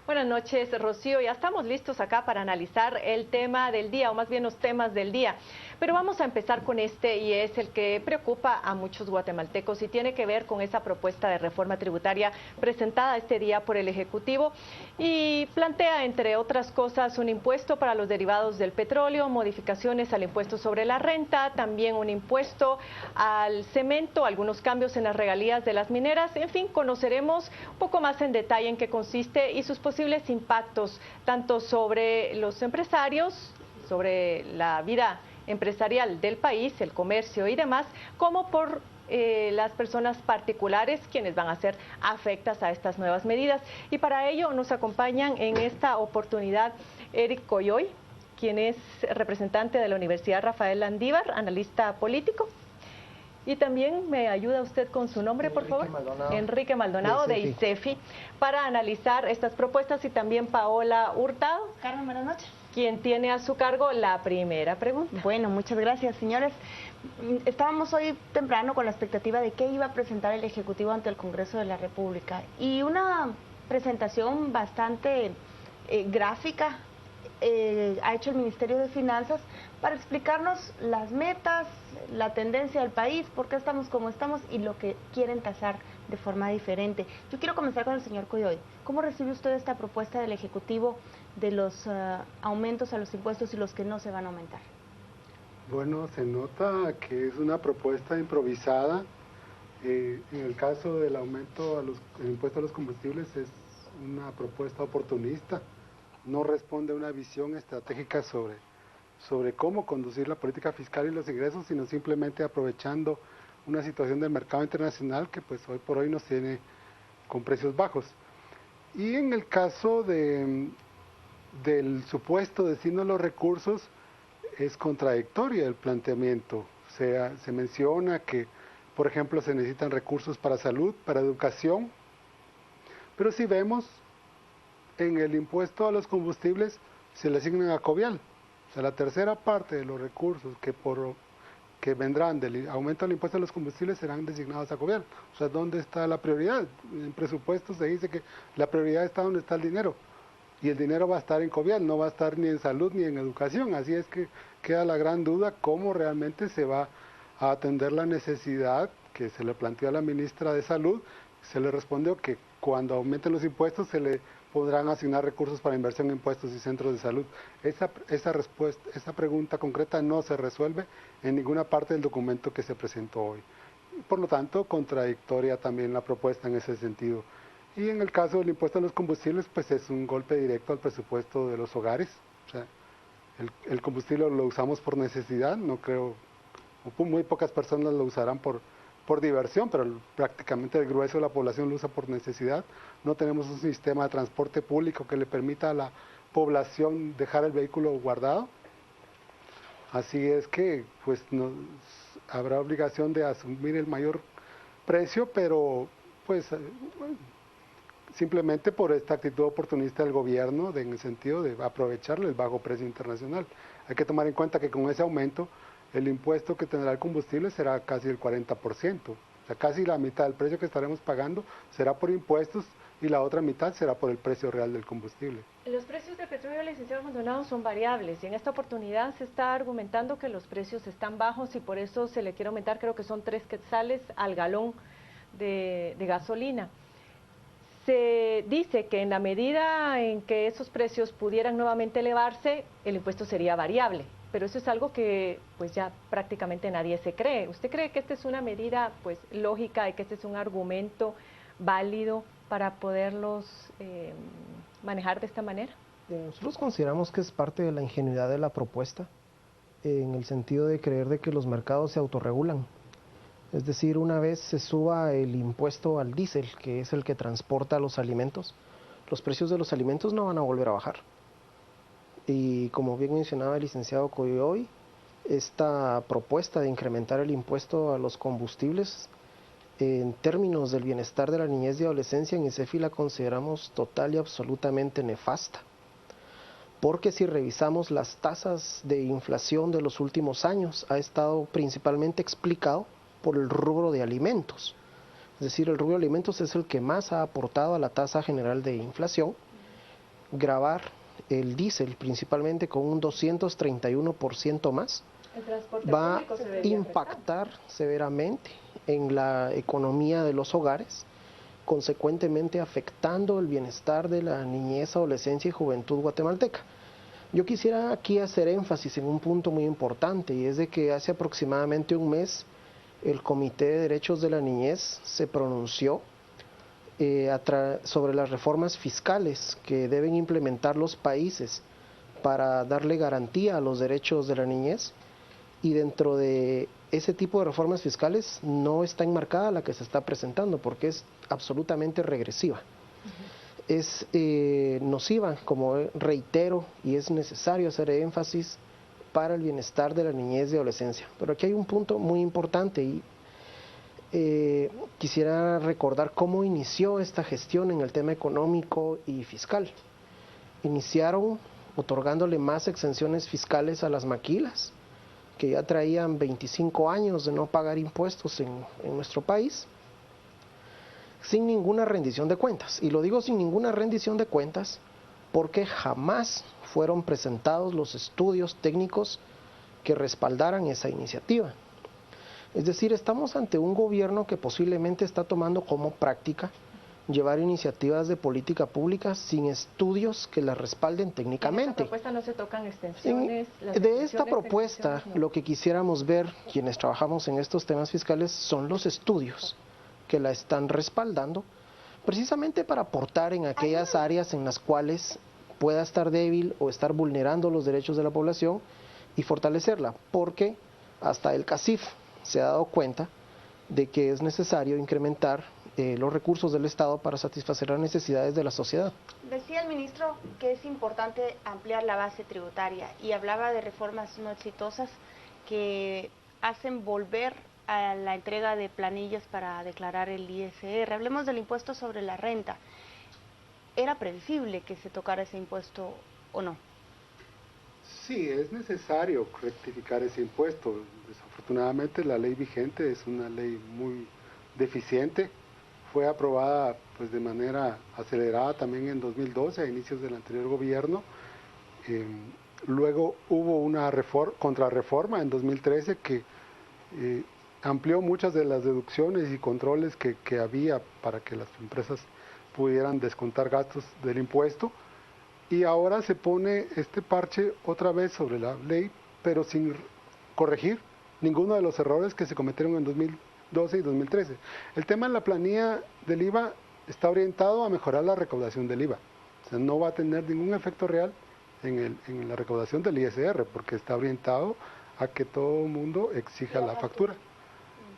Buenas noches, Rocío. Ya estamos listos acá para analizar el tema del día, o más bien los temas del día. Pero vamos a empezar con este, y es el que preocupa a muchos guatemaltecos y tiene que ver con esa propuesta de reforma tributaria presentada este día por el Ejecutivo y plantea, entre otras cosas, un impuesto para los derivados del petróleo, modificaciones al impuesto sobre la renta, también un impuesto al cemento, algunos cambios en las regalías de las mineras. En fin, conoceremos un poco más en detalle en qué consiste y sus posibles impactos, tanto sobre los empresarios, sobre la vida empresarial del país, el comercio y demás, como por las personas particulares quienes van a ser afectas a estas nuevas medidas. Y para ello nos acompañan en esta oportunidad Eric Coyoy, quien es representante de la Universidad Rafael Landívar, analista político. Y también me ayuda usted con su nombre, por favor. Enrique Maldonado, de ICEFI, para analizar estas propuestas, y también Paola Hurtado. Carmen, buenas noches. Quien tiene a su cargo la primera pregunta. Bueno, muchas gracias, señores. Estábamos hoy temprano con la expectativa de qué iba a presentar el Ejecutivo ante el Congreso de la República. Y una presentación bastante gráfica ha hecho el Ministerio de Finanzas para explicarnos las metas, la tendencia del país, por qué estamos como estamos y lo que quieren tasar de forma diferente. Yo quiero comenzar con el señor Coyoy. ¿Cómo recibe usted esta propuesta del Ejecutivo de los aumentos a los impuestos y los que no se van a aumentar? Bueno, se nota que es una propuesta improvisada. En el caso del aumento al impuesto a los combustibles es una propuesta oportunista. No responde a una visión estratégica sobre cómo conducir la política fiscal y los ingresos, sino simplemente aprovechando una situación del mercado internacional que pues hoy por hoy nos tiene con precios bajos. Y en el caso del supuesto destino de los recursos, es contradictorio el planteamiento. O sea, se menciona que, por ejemplo, se necesitan recursos para salud, para educación, pero si vemos en el impuesto a los combustibles se le asignan a Covial. O sea, la tercera parte de los recursos que vendrán del aumento del impuesto a los combustibles serán designados a Covial. O sea, ¿dónde está la prioridad? En presupuesto se dice que la prioridad está donde está el dinero. Y el dinero va a estar en Covial, no va a estar ni en salud ni en educación. Así es que queda la gran duda cómo realmente se va a atender la necesidad que se le planteó a la ministra de Salud. Se le respondió que cuando aumenten los impuestos se le podrán asignar recursos para inversión en impuestos y centros de salud. Esa pregunta concreta no se resuelve en ninguna parte del documento que se presentó hoy. Por lo tanto, contradictoria también la propuesta en ese sentido. Y en el caso del impuesto a los combustibles, pues es un golpe directo al presupuesto de los hogares. O sea, el combustible lo usamos por necesidad, no creo, muy pocas personas lo usarán por diversión, pero prácticamente el grueso de la población lo usa por necesidad. No tenemos un sistema de transporte público que le permita a la población dejar el vehículo guardado. Así es que pues habrá obligación de asumir el mayor precio, pero pues simplemente por esta actitud oportunista del gobierno en el sentido de aprovechar el bajo precio internacional. Hay que tomar en cuenta que con ese aumento el impuesto que tendrá el combustible será casi el 40%. O sea, casi la mitad del precio que estaremos pagando será por impuestos y la otra mitad será por el precio real del combustible. Los precios del petróleo, licenciado Maldonado, son variables y en esta oportunidad se está argumentando que los precios están bajos y por eso se le quiere aumentar, creo que son 3 quetzales al galón de gasolina. Se dice que en la medida en que esos precios pudieran nuevamente elevarse, el impuesto sería variable, pero eso es algo que pues ya prácticamente nadie se cree. ¿Usted cree que esta es una medida pues lógica y que este es un argumento válido para poderlos manejar de esta manera? Nosotros consideramos que es parte de la ingenuidad de la propuesta, en el sentido de creer de que los mercados se autorregulan. Es decir, una vez se suba el impuesto al diésel, que es el que transporta los alimentos, los precios de los alimentos no van a volver a bajar. Y como bien mencionaba el licenciado Coyoy, esta propuesta de incrementar el impuesto a los combustibles, en términos del bienestar de la niñez y adolescencia, en ICEFI la consideramos total y absolutamente nefasta. Porque si revisamos las tasas de inflación de los últimos años, ha estado principalmente explicado por el rubro de alimentos. Es decir, el rubro de alimentos es el que más ha aportado a la tasa general de inflación gravar el diésel principalmente con un 231% más, El transporte va público se a vería impactar severamente en la economía de los hogares, consecuentemente afectando el bienestar de la niñez, adolescencia y juventud guatemalteca. Yo quisiera aquí hacer énfasis en un punto muy importante, y es de que hace aproximadamente un mes el Comité de Derechos de la Niñez se pronunció sobre las reformas fiscales que deben implementar los países para darle garantía a los derechos de la niñez, y dentro de ese tipo de reformas fiscales no está enmarcada la que se está presentando porque es absolutamente regresiva. Es nociva, como reitero, y es necesario hacer énfasis para el bienestar de la niñez y adolescencia. Pero aquí hay un punto muy importante y quisiera recordar cómo inició esta gestión en el tema económico y fiscal. Iniciaron otorgándole más exenciones fiscales a las maquilas, que ya traían 25 años de no pagar impuestos en nuestro país, sin ninguna rendición de cuentas. Y lo digo sin ninguna rendición de cuentas porque jamás fueron presentados los estudios técnicos que respaldaran esa iniciativa. Es decir, estamos ante un gobierno que posiblemente está tomando como práctica llevar iniciativas de política pública sin estudios que las respalden técnicamente. En esta propuesta no se tocan extensiones. De esta propuesta, lo que quisiéramos ver quienes trabajamos en estos temas fiscales son los estudios que la están respaldando, precisamente para aportar en aquellas áreas en las cuales pueda estar débil o estar vulnerando los derechos de la población y fortalecerla, porque hasta el CACIF se ha dado cuenta de que es necesario incrementar los recursos del Estado para satisfacer las necesidades de la sociedad. Decía el ministro que es importante ampliar la base tributaria y hablaba de reformas no exitosas que hacen volver a la entrega de planillas para declarar el ISR. Hablemos del impuesto sobre la renta. ¿Era previsible que se tocara ese impuesto o no? Sí, es necesario rectificar ese impuesto. Desafortunadamente la ley vigente es una ley muy deficiente. Fue aprobada pues de manera acelerada también en 2012, a inicios del anterior gobierno. Luego hubo una contrarreforma en 2013 que amplió muchas de las deducciones y controles que había para que las empresas pudieran descontar gastos del impuesto. Y ahora se pone este parche otra vez sobre la ley, pero sin corregir ninguno de los errores que se cometieron en 2012 y 2013. El tema de la planilla del IVA está orientado a mejorar la recaudación del IVA. O sea, no va a tener ningún efecto real en la recaudación del ISR, porque está orientado a que todo el mundo exija la factura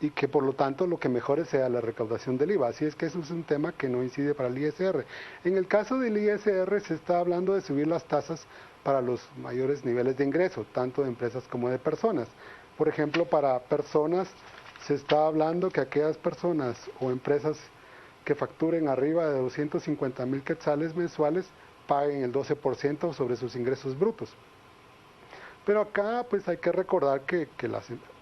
y que por lo tanto lo que mejore sea la recaudación del IVA. Así es que eso es un tema que no incide para el ISR. En el caso del ISR se está hablando de subir las tasas para los mayores niveles de ingreso, tanto de empresas como de personas. Por ejemplo, para personas se está hablando que aquellas personas o empresas que facturen arriba de 250,000 quetzales mensuales paguen el 12% sobre sus ingresos brutos. Pero acá pues hay que recordar que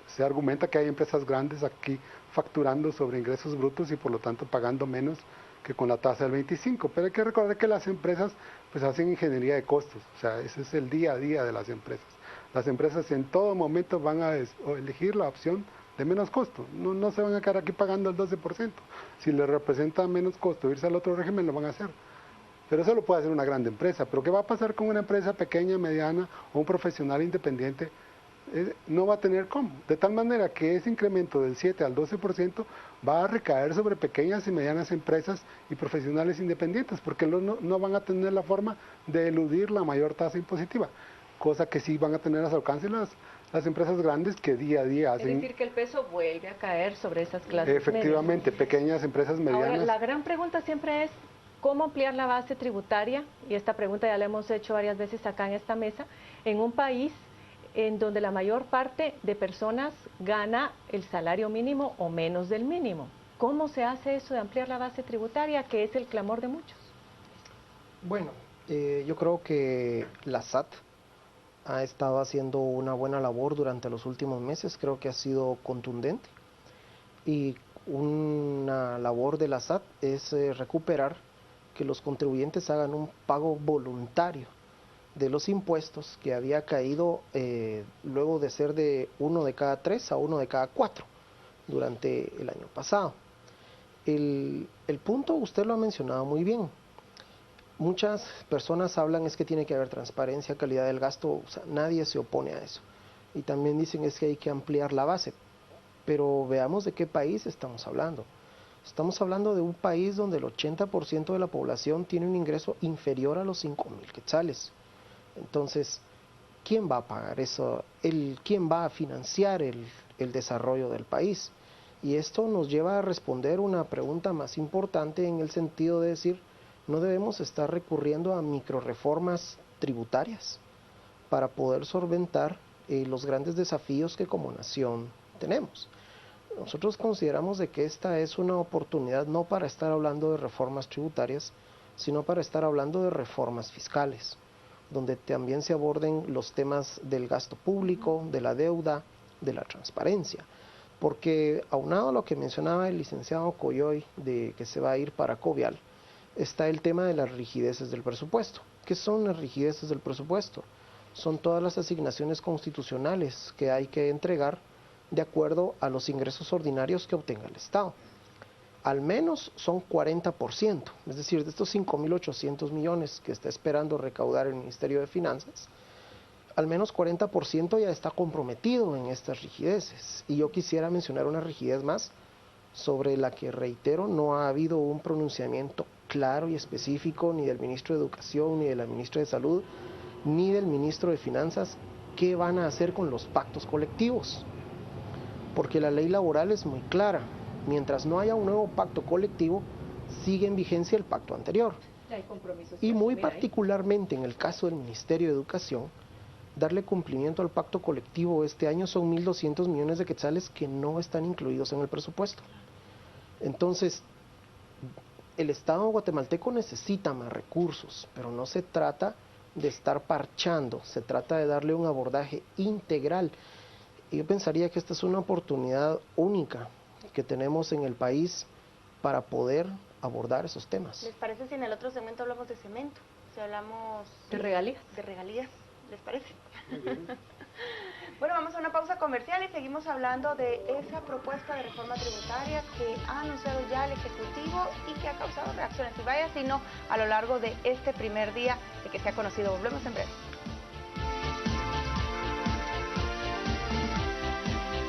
se argumenta que hay empresas grandes aquí facturando sobre ingresos brutos y por lo tanto pagando menos que con la tasa del 25%. Pero hay que recordar que las empresas pues hacen ingeniería de costos, o sea, ese es el día a día de las empresas. Las empresas en todo momento van a elegir la opción de menos costo, no se van a quedar aquí pagando el 12%. Si les representa menos costo irse al otro régimen, lo van a hacer. Pero eso lo puede hacer una gran empresa. Pero ¿qué va a pasar con una empresa pequeña, mediana o un profesional independiente? No va a tener cómo. De tal manera que ese incremento del 7 al 12% va a recaer sobre pequeñas y medianas empresas y profesionales independientes, porque no van a tener la forma de eludir la mayor tasa impositiva, cosa que sí van a tener a su alcance las empresas grandes que día a día hacen. Es decir, que el peso vuelve a caer sobre esas clases efectivamente, medias. Pequeñas empresas medianas. Ahora, la gran pregunta siempre es, ¿cómo ampliar la base tributaria? Y esta pregunta ya la hemos hecho varias veces acá en esta mesa, en un país en donde la mayor parte de personas gana el salario mínimo o menos del mínimo. ¿Cómo se hace eso de ampliar la base tributaria, que es el clamor de muchos? Bueno, yo creo que la SAT ha estado haciendo una buena labor durante los últimos meses, creo que ha sido contundente, y una labor de la SAT es recuperar que los contribuyentes hagan un pago voluntario de los impuestos que había caído luego de ser de 1 de cada 3 a 1 de cada 4 durante el año pasado. El punto, usted lo ha mencionado muy bien. Muchas personas hablan es que tiene que haber transparencia, calidad del gasto, o sea, nadie se opone a eso. Y también dicen es que hay que ampliar la base. Pero veamos de qué país estamos hablando. Estamos hablando de un país donde el 80% de la población tiene un ingreso inferior a los 5,000 quetzales. Entonces, ¿quién va a pagar eso? ¿Quién va a financiar el desarrollo del país? Y esto nos lleva a responder una pregunta más importante en el sentido de decir, no debemos estar recurriendo a microreformas tributarias para poder solventar los grandes desafíos que como nación tenemos. Nosotros consideramos de que esta es una oportunidad no para estar hablando de reformas tributarias, sino para estar hablando de reformas fiscales, donde también se aborden los temas del gasto público, de la deuda, de la transparencia. Porque aunado a lo que mencionaba el licenciado Coyoy, de que se va a ir para Covial, está el tema de las rigideces del presupuesto. ¿Qué son las rigideces del presupuesto? Son todas las asignaciones constitucionales que hay que entregar de acuerdo a los ingresos ordinarios que obtenga el Estado. Al menos son 40%, es decir, de estos 5.800 millones que está esperando recaudar el Ministerio de Finanzas, al menos 40% ya está comprometido en estas rigideces. Y yo quisiera mencionar una rigidez más, sobre la que, reitero, no ha habido un pronunciamiento claro y específico ni del ministro de Educación, ni de la ministra de Salud, ni del ministro de Finanzas, qué van a hacer con los pactos colectivos. Porque la ley laboral es muy clara, mientras no haya un nuevo pacto colectivo, sigue en vigencia el pacto anterior. Y muy particularmente en el caso del Ministerio de Educación, darle cumplimiento al pacto colectivo este año son 1.200 millones de quetzales que no están incluidos en el presupuesto. Entonces, el Estado guatemalteco necesita más recursos, pero no se trata de estar parchando, se trata de darle un abordaje integral. Y yo pensaría que esta es una oportunidad única que tenemos en el país para poder abordar esos temas. ¿Les parece si en el otro segmento hablamos de cemento? Si hablamos de regalías. De regalías, ¿les parece? Bueno, vamos a una pausa comercial y seguimos hablando de esa propuesta de reforma tributaria que ha anunciado ya el Ejecutivo y que ha causado reacciones, y vaya si no, a lo largo de este primer día de que se ha conocido. Volvemos en breve.